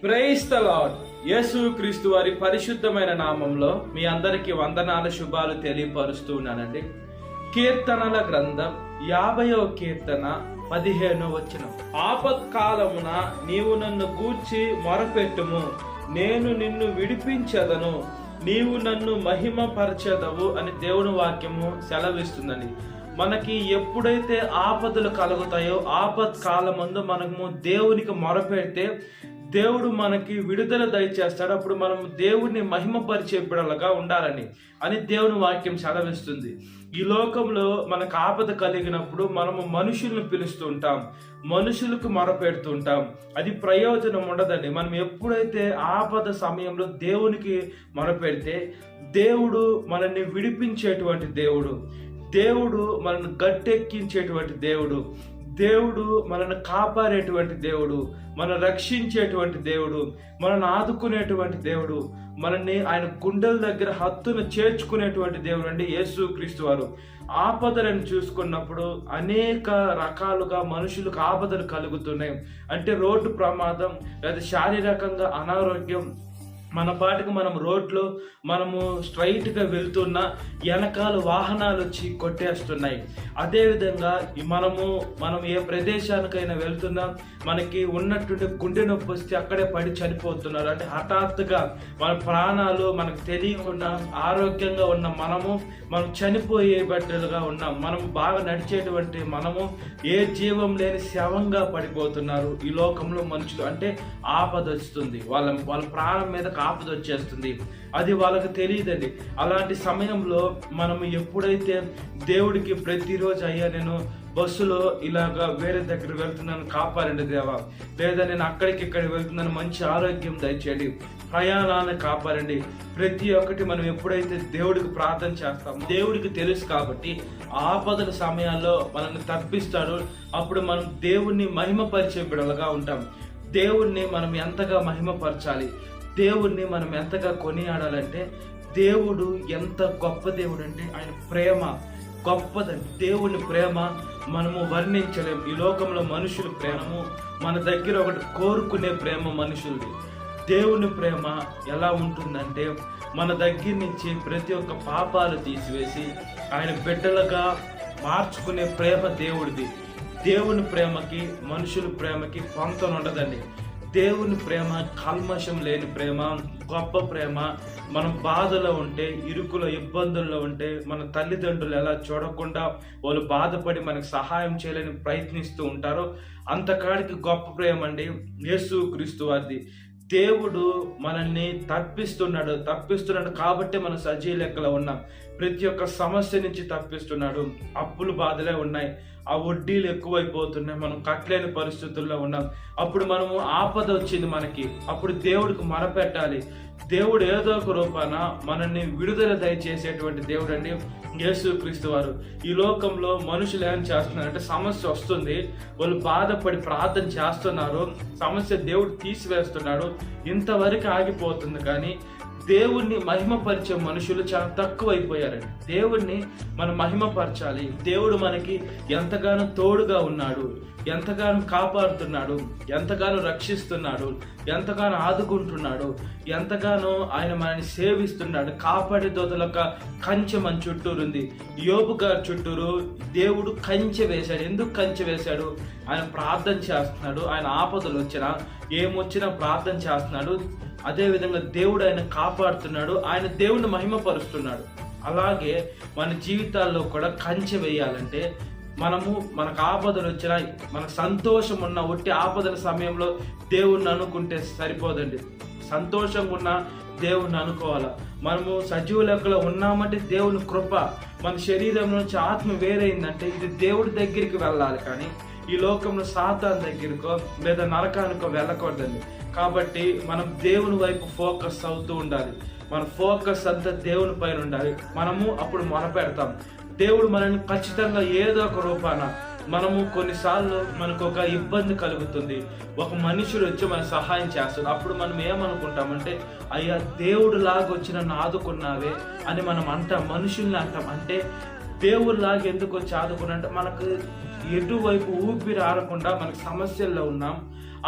Praise the lord. యేసు క్రీస్తు వారి పరిశుద్ధమైన నామంలో మీ అందరికీ వందనాల శుభాలు తెలియపరుస్తూ ఉన్నానండి. కీర్తనల గ్రంథం 50వ కీర్తన 15వ వచనం. ఆపత్కాలమున నీవు నన్ను గూర్చి మొరపెట్టుము, నేను నిన్ను విడిపించెదను, నీవు నన్ను మహిమపరచెదవు అని దేవుని వాక్యము సెలవిస్తుందండి. మనకి ఎప్పుడైతే ఆపదలు కలుగుతాయో ఆపత్కాలమందు మనము దేవునికి మొరపెడితే దేవుడు మనకి విడుదల దయచేస్తాడు. అప్పుడు మనం దేవుడిని మహిమపరిచే బిడ్డలుగా ఉండాలని అని దేవుని వాక్యం సెలవిస్తుంది. ఈ లోకంలో మనకు ఆపద కలిగినప్పుడు మనము మనుషులను పిలుస్తూ ఉంటాం, మనుషులకు మొరపెడుతూ ఉంటాం. అది ప్రయోజనం ఉండదండి. మనం ఎప్పుడైతే ఆపద సమయంలో దేవునికి మొరపెడితే దేవుడు మనల్ని విడిపించేటువంటి దేవుడు, దేవుడు మనల్ని గట్టెక్కించేటువంటి దేవుడు, దేవుడు మనల్ని కాపాడేటువంటి దేవుడు, మనం రక్షించేటువంటి దేవుడు, మనల్ని ఆదుకునేటువంటి దేవుడు, మనల్ని ఆయన గుండెల దగ్గర హత్తును చేర్చుకునేటువంటి దేవుడు అండి యేసు క్రీస్తు వారు. ఆపదలను చూసుకున్నప్పుడు అనేక రకాలుగా మనుషులకు ఆపదలు కలుగుతున్నాయి. అంటే రోడ్డు ప్రమాదం లేదా శారీరకంగా అనారోగ్యం, మన పాటికి మనం రోడ్లో మనము స్ట్రైట్గా వెళ్తున్నా వెనకాల వాహనాలు వచ్చి కొట్టేస్తున్నాయి. అదేవిధంగా మనం ఏ ప్రదేశానికైనా వెళ్తున్నా మనకి ఉన్నటువంటి గుండె నొప్పి వస్తే అక్కడే పడి చనిపోతున్నారు. అంటే హఠాత్తుగా మన ప్రాణాలు మనకు తెలియకుండా ఆరోగ్యంగా ఉన్న మనం చనిపోయే బిడ్డలుగా ఉన్నాం. మనం బాగా నడిచేటువంటి మనము ఏ జీవం లేని శవంగా పడిపోతున్నారు ఈ లోకంలో మనుషులు. అంటే ఆపద వస్తుంది, వాళ్ళ ప్రాణం మీద ఆపద వచ్చేస్తుంది. అది వాళ్ళకి తెలియదండి. అలాంటి సమయంలో మనం ఎప్పుడైతే దేవుడికి ప్రతిరోజు అయ్యా నేను బస్సులో ఇలాగా వేరే దగ్గర వెళ్తున్నాను కాపాడండి దేవా, లేదా నేను ఇక్కడ వెళ్తున్నాను మంచి ఆరోగ్యం దయచేయండి, ప్రయాణాన్ని కాపాడండి, ప్రతి ఒక్కటి మనం ఎప్పుడైతే దేవుడికి ప్రార్థన చేస్తాం దేవుడికి తెలుసు కాబట్టి ఆపదల సమయాల్లో మనల్ని తప్పిస్తాడు. అప్పుడు మనం దేవుణ్ణి మహిమపరిచే బిడ్డలుగా ఉంటాం. దేవుణ్ణి మనం ఎంతగా మహిమపరచాలి, దేవుణ్ణి మనం ఎంతగా కొనియాడాలంటే దేవుడు ఎంత గొప్ప దేవుడు అంటే ఆయన ప్రేమ గొప్పదండి. దేవుని ప్రేమ మనము వర్ణించలేం. ఈ లోకంలో మనుషుల ప్రేమము మన దగ్గర ఒకటి కోరుకునే ప్రేమ మనుషులది. దేవుని ప్రేమ ఎలా ఉంటుందంటే మన దగ్గర నుంచి ప్రతి ఒక్క పాపాలు తీసివేసి ఆయన బిడ్డలుగా మార్చుకునే ప్రేమ దేవుడిది. దేవుని ప్రేమకి మనుషుల ప్రేమకి పొంతన ఉండదండి. దేవుని ప్రేమ కల్మషం లేని ప్రేమ, గొప్ప ప్రేమ. మనం బాధలో ఉంటే, ఇరుకులో ఇబ్బందుల్లో ఉంటే మన తల్లిదండ్రులు ఎలా చూడకుండా వాళ్ళు బాధపడి మనకు సహాయం చేయాలని ప్రయత్నిస్తూ ఉంటారో అంతకాడికి గొప్ప ప్రేమ అండి యేసు క్రీస్తు వారిది. దేవుడు మనల్ని తప్పిస్తున్నాడు కాబట్టి మనం సజీవ లెక్కలో ఉన్నాం. ప్రతి ఒక్క సమస్య నుంచి తప్పిస్తున్నాడు. అప్పులు బాధలే ఉన్నాయి, ఆ వడ్డీలు ఎక్కువైపోతున్నాయి, మనం కట్టలేని పరిస్థితుల్లో ఉన్నాం. అప్పుడు మనము ఆపద వచ్చింది మనకి, అప్పుడు దేవుడికి మొరపెట్టాలి. దేవుడు ఏదో ఒక రూపాన మనల్ని విడుదల దయచేసేటువంటి దేవుడు అండి యేసు క్రీస్తు వారు. ఈ లోకంలో మనుషులు ఏం చేస్తున్నారంటే సమస్య వస్తుంది, వాళ్ళు బాధపడి ప్రార్థన చేస్తున్నారు, సమస్య దేవుడు తీసివేస్తున్నాడు, ఇంతవరకు ఆగిపోతుంది. కానీ దేవుణ్ణి మహిమపరిచే మనుషులు చాలా తక్కువైపోయారండి. దేవుణ్ణి మనం మహిమపరచాలి. దేవుడు మనకి ఎంతగానో తోడుగా ఉన్నాడు, ఎంతగానో కాపాడుతున్నాడు, ఎంతగానో రక్షిస్తున్నాడు, ఎంతగానో ఆదుకుంటున్నాడు, ఎంతగానో ఆయన మనల్ని సేవిస్తున్నాడు. కాపాడే దోతలొక్క కంచె మన చుట్టూరు ఉంది. యోబు గారి చుట్టూరు దేవుడు కంచె వేశాడు. ఎందుకు కంచె వేశాడు? ఆయన ప్రార్థన చేస్తున్నాడు. ఆయన ఆపదలు వచ్చినా ఏమొచ్చినా ప్రార్థన చేస్తున్నాడు. అదేవిధంగా దేవుడు ఆయన కాపాడుతున్నాడు, ఆయన దేవుడిని మహిమపరుస్తున్నాడు. అలాగే మన జీవితాల్లో కూడా కంచె వేయాలంటే మనకు ఆపదలు వచ్చినా మనకు సంతోషం ఉన్న ఒట్టి ఆపదల సమయంలో దేవుణ్ణి అనుకుంటే సరిపోదండి. సంతోషంగా ఉన్న దేవుణ్ణి అనుకోవాలా. మనము సజీవ లెక్కలో ఉన్నామంటే దేవుని కృప. మన శరీరం నుంచి ఆత్మ వేరైందంటే ఇది దేవుడి దగ్గరికి వెళ్ళాలి. కానీ ఈ లోకంలో సాతాను దగ్గరకో లేదా నరకానికో వెళ్ళకూడదండి. కాబట్టి మనం దేవుని వైపు ఫోకస్ అవుతూ ఉండాలి. మన ఫోకస్ అంతా దేవుని పైన ఉండాలి. మనము అప్పుడు మొరపెడతాం. దేవుడు మనల్ని ఖచ్చితంగా ఏదో ఒక రూపాన కొన్నిసార్లు మనకు ఒక ఇబ్బంది కలుగుతుంది, ఒక మనుషుడు వచ్చి మన సహాయం చేస్తాడు. అప్పుడు మనం ఏమనుకుంటామంటే అయ్యా దేవుడు లాగా వచ్చి నన్ను ఆదుకున్నావే అని మనం అంటాం, మనుషుల్ని అంటాం. అంటే దేవుళ్ళలాగా ఎందుకు వచ్చి ఆదుకున్నాడంటే మనకు ఎటువైపు ఊపిరి ఆడకుండా మనకు సమస్యల్లో ఉన్నాం,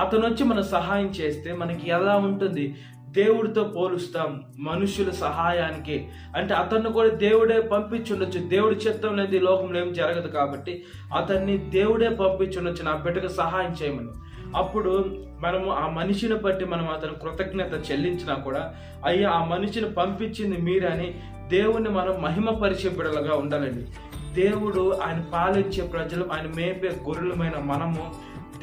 అతను వచ్చి మనకు సహాయం చేస్తే మనకి ఎలా ఉంటుంది? దేవుడితో పోలుస్తాం మనుషుల సహాయానికి. అంటే అతన్ని కూడా దేవుడే పంపించుండొచ్చు. దేవుడి చిత్తం లేదు ఈ లోకంలో ఏం జరగదు కాబట్టి అతన్ని దేవుడే పంపించుండొచ్చు నా బిడ్డకు సహాయం చేయమని. అప్పుడు మనము ఆ మనిషిని బట్టి మనం అతను కృతజ్ఞత చెల్లించినా కూడా, అయ్యా ఆ మనిషిని పంపించింది మీరని దేవుణ్ణి మనం మహిమపరిచే బిడ్డలుగా ఉండాలండి. దేవుడు ఆయన పాలించే ప్రజలు, ఆయన మేపే గొర్రెలమైన మనము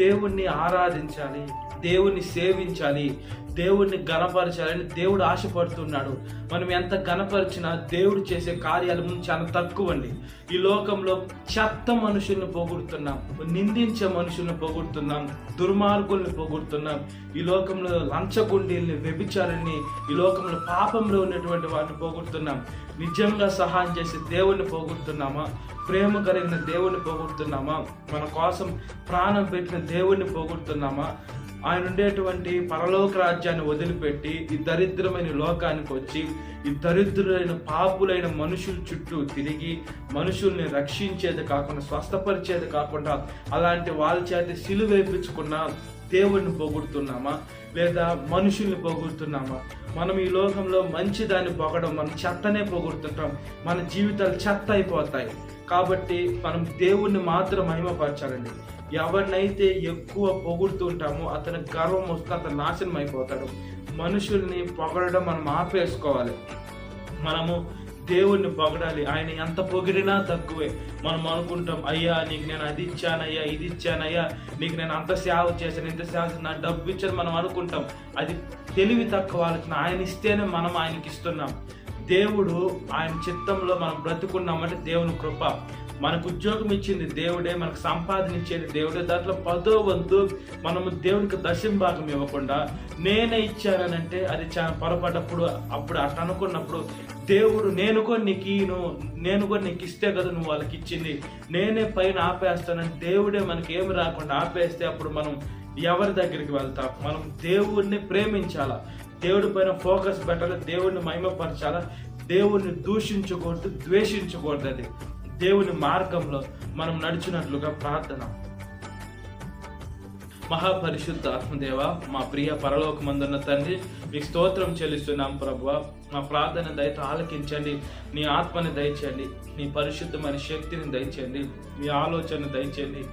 దేవుణ్ణి ఆరాధించాలి, దేవుణ్ణి సేవించాలి, దేవుణ్ణి ఘనపరచాలని దేవుడు ఆశపడుతున్నాడు. మనం ఎంత ఘనపరిచినా దేవుడు చేసే కార్యాలు ముందు చాలా తక్కువ అండి. ఈ లోకంలో చెత్త మనుషుల్ని పొగుడుతున్నాం, నిందించే మనుషుల్ని పొగుడుతున్నాం, దుర్మార్గుల్ని పొగుడుతున్నాం, ఈ లోకంలో లంచగుండీల్ని, వ్యభిచారాన్ని, ఈ లోకంలో పాపంలో ఉన్నటువంటి వాటిని పొగుడుతున్నాం. నిజంగా సహాయం చేసి దేవుణ్ణి పొగుడుతున్నామా? ప్రేమ కలిగిన దేవుణ్ణి పొగుడుతున్నామా? మన కోసం ప్రాణం పెట్టిన దేవుణ్ణి పొగుడుతున్నామా? ఆయన ఉండేటువంటి పరలోక రాజ్యాన్ని వదిలిపెట్టి ఈ దరిద్రమైన లోకానికి వచ్చి ఈ దరిద్రులైన పాపులైన మనుషుల చుట్టూ తిరిగి మనుషుల్ని రక్షించేది కాకుండా, స్వస్థపరిచేది కాకుండా అలాంటి వాళ్ళ చేత సిలువ వేయించుకున్న దేవుడిని పొగుడుతున్నామా లేదా మనుషుల్ని పొగుడుతున్నామా? మనం ఈ లోకంలో మంచి దాన్ని పొగడం, మనం చెత్తనే పొగుడుతుంటాం, మన జీవితాలు చెత్త అయిపోతాయి. కాబట్టి మనం దేవుణ్ణి మాత్రం మహిమపరచాలండి. ఎవరినైతే ఎక్కువ పొగుడుతుంటామో అతని గర్వం వస్తే అతను నాశనం అయిపోతాడు. మనుషుల్ని పొగడడం మనం ఆపేసుకోవాలి. మనము దేవుణ్ణి పొగడాలి. ఆయన ఎంత పొగిడినా తక్కువే. మనం అనుకుంటాం, అయ్యా నీకు నేను అది ఇచ్చానయ్యా, ఇది ఇచ్చానయ్యా, నీకు నేను అంత సేవ చేశాను, ఇంత సేవ చేశాను, నా డబ్బు ఇచ్చాను మనం అనుకుంటాం. అది తెలివి తక్కువ ఆలోచన. ఆయన ఇస్తేనే మనం ఆయనకి ఇస్తున్నాం. దేవుడు ఆయన చిత్తంలో మనం బ్రతుకున్నామంటే దేవుని కృప. మనకు ఉద్యోగం ఇచ్చింది దేవుడే, మనకు సంపాదన ఇచ్చేది దేవుడే. దాంట్లో 10వ వంతు మనము దేవుడికి దశంభాగం ఇవ్వకుండా నేనే ఇచ్చానంటే అది చాలా పొరపడ్డప్పుడు, అప్పుడు అట్లా అనుకున్నప్పుడు దేవుడు నేను కూడా నీకు ఇస్తే కదా నువ్వు వాళ్ళకి ఇచ్చింది, నేనే పైన ఆపేస్తానని దేవుడే మనకి ఏమి రాకుండా ఆపేస్తే అప్పుడు మనం ఎవరి దగ్గరికి వెళ్తాం? మనం దేవుడిని ప్రేమించాలా, దేవుడి పైన ఫోకస్ పెట్టాలి, దేవుడిని మహిమపరచాలా, దేవుడిని దూషించకూడదు, ద్వేషించకూడదు. అది దేవుని మార్గంలో మనం నడిచినట్లుగా ప్రార్థన. మహాపరిశుద్ధ ఆత్మదేవ, మా ప్రియ పరలోకమందున్న తండ్రి, మీకు స్తోత్రం చెల్లిస్తున్నాం ప్రభువా. మా ప్రార్థన దయతో ఆలకించండి, నీ ఆత్మని దయచేయండి, నీ పరిశుద్ధమైన శక్తిని దయచేయండి, మీ ఆలోచన దయచేయండి,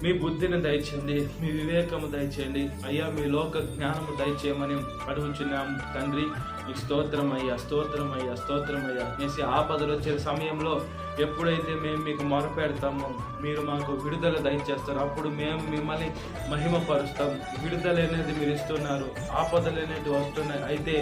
మీ బుద్ధిని దయచేయండి, మీ వివేకము దయచేయండి అయ్యా, మీ లోక జ్ఞానము దయచేయమని అడుగుచున్నాం తండ్రి. మీకు స్తోత్రం అయ్యా, స్తోత్రం అయ్యా, స్తోత్రం అయ్యా. వేసి ఆపదలు వచ్చే సమయంలో ఎప్పుడైతే మేము మీకు మొరపెడతామో మీరు మాకు విడుదల దయచేస్తారు. అప్పుడు మేము మిమ్మల్ని మహిమపరుస్తాం. విడుదల అనేది మీరు ఇస్తున్నారు, ఆపదలు అనేవి వస్తున్నాయి. అయితే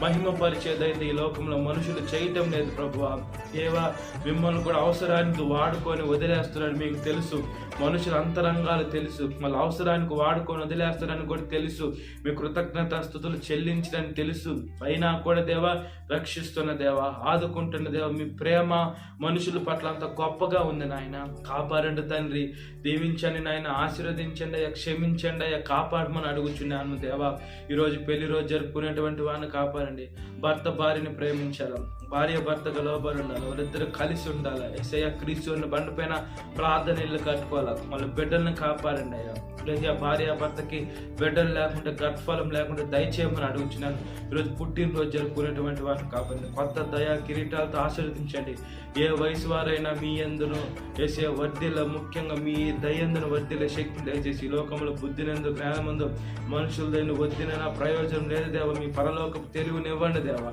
మహిమపరిచేదైతే ఈ లోకంలో మనుషులు చేయటం లేదు ప్రభువా. దేవా, మిమ్మల్ని కూడా అవసరానికి వాడుకొని వదిలేస్తున్నాడు మీకు తెలుసు. మనుషుల అంతరంగాలు తెలుసు, మళ్ళీ అవసరానికి వాడుకొని వదిలేస్తారని కూడా తెలుసు. మీ కృతజ్ఞత స్తుతులు చెల్లించడానికి తెలుసు. అయినా కూడా దేవా రక్షిస్తున్న దేవా, ఆదుకుంటున్న దేవా, మీ ప్రేమ మనుషుల పట్ల అంత గొప్పగా ఉంది నాయన. కాపాడండి తండ్రి, దీవించండి నాయన, ఆశీర్వదించండి అయ్యా, క్షమించండి అయ్యా, కాపాడమని అడుగుచున్నాను దేవా. ఈరోజు పెళ్లి రోజు జరుపుకునేటువంటి వాడిని కాపాడండి. భర్త భార్యని ప్రేమించాలి, భార్య భర్తగా లోబడి ఉండాలి, వాళ్ళిద్దరు కలిసి ఉండాలి. యేసయ్య క్రీస్తుని బండిపైన ప్రార్థన ఇల్లు కట్టుకోవాలి. వాళ్ళ బిడ్డల్ని కాపాడండి అయ్యా. లేదా భార్య భర్తకి బిడ్డలు లేకుండా గర్భఫలం లేకుండా దయచేయమని అడుగుతున్నాను. ఈరోజు పుట్టినరోజు జరుపుకునేటువంటి వారిని కాపాడండి. కొత్త దయా కిరీటాలతో ఆశీర్వదించండి. ఏ వయసు వారైనా మీ యందును వేసే వర్ధిల్ల, ముఖ్యంగా మీ దయందును వర్ధిల్ల శక్తిని దయచేసి ఈ లోకంలో బుద్ధినందు జ్ఞానమందు మనుషులదైన వద్దినైనా ప్రయోజనం లేదు దేవ. మీ పరలోకపు తెలివినివ్వండి దేవ.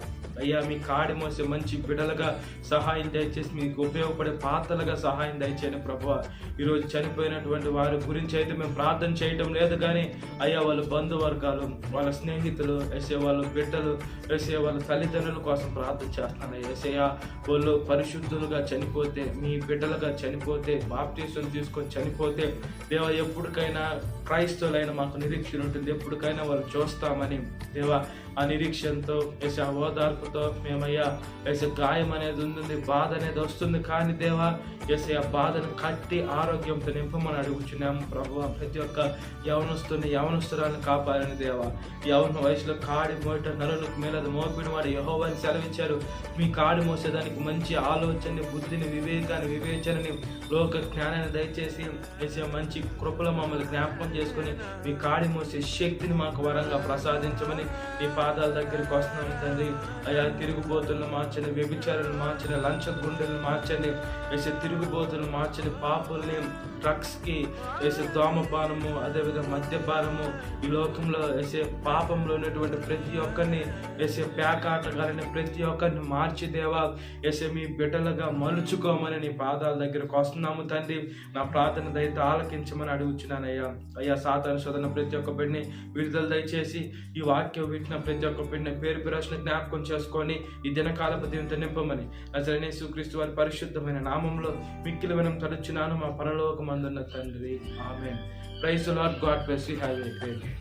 అయ్యా, మీ కాడి మోసే మంచి బిడ్డలుగా సహాయం దయచేసి మీకు ఉపయోగపడే పాత్రలుగా సహాయం దయచేయండి ప్రభువా. ఈరోజు చనిపోయినటువంటి వారి గురించి అయితే మేము ప్రార్థన చేయటం లేదు, కానీ అయ్యా వాళ్ళ బంధువర్గాలు, వాళ్ళ స్నేహితులు, వేసే వాళ్ళ బిడ్డలు, వేసే వాళ్ళ తల్లిదండ్రుల కోసం ప్రార్థన చేస్తున్నాను. యేసయ్య వాళ్ళు పరిశుద్ధులుగా చనిపోతే, మీ బిడ్డలుగా చనిపోతే, బాప్తీసం తీసుకొని చనిపోతే దేవా, ఎప్పటికైనా క్రైస్తవులైన మాకు నిరీక్షణ ఉంటుంది, ఎప్పటికైనా వాళ్ళు చూస్తామని దేవా. ఆ నిరీక్షణతో యేసయ్య ఓదార్పుతో మేమయ్యా ఏసే గాయం అనేది ఉంది, బాధ అనేది వస్తుంది. కానీ దేవా ఏసే ఆ బాధను కట్టి ఆరోగ్యంతో నింపమని అడుగుచున్నాము ప్రభువా. ప్రతి ఒక్క యవనస్తురాలను కాపాడని దేవా. యవన వయసులో కాడి మోట నరులకు మేలదు మోపిన వాడు యెహోవాని సెలవిచ్చారు. మీ కాడి మోసేదానికి మంచి ఆలోచనని, బుద్ధిని, వివేచనని, లోక జ్ఞానాన్ని దయచేసి ఏసే మంచి కృపలో మమ్మల్ని జ్ఞాపకం చేసుకొని మీ కాడి మోసే శక్తిని మాకు వరంగా ప్రసాదించమని మీ పాదాల దగ్గరికి వస్తున్నాం తండ్రి. అయా తిరుగుబోతులను మార్చండి, వ్యభిచారులను మార్చండి, లంచ గుండెలను మార్చండి, వేసే తిరుగుబోతులను మార్చండి, పాపుల్ని, డ్రగ్స్కి, వేసే దోమపానము, అదేవిధంగా మద్యపానము, ఈ లోకంలో వేసే పాపంలో ఉన్నటువంటి ప్రతి ఒక్కరిని, వేసే పేకాటగాలని ప్రతి ఒక్కరిని మార్చి దేవా వేసే మీ బిడ్డలుగా మలుచుకోమని నీ పాదాల దగ్గరకు వస్తున్నాము తండ్రి. నా ప్రార్థన దయతో ఆలకించమని అడుగుచున్నానయ్యా. అయ్యా సాతాను శోధన ప్రతి ఒక్క బిడ్డని విడుదల దయచేసి ఈ వాక్యం వింటున్న ప్రతి ఒక్క బిడ్డని పేరు పేరున జ్ఞాపకం చేసుకొని ఈ దినకాలపు దీంతో నింపమని నజరేయుడైన యేసుక్రీస్తు వారి పరిశుద్ధమైన నామంలో మిక్కిలి వినం తలుచున్నాను మా పరలోకమందున్న తండ్రి. ఆమేన్. Praise the Lord. God bless you. Have a great day.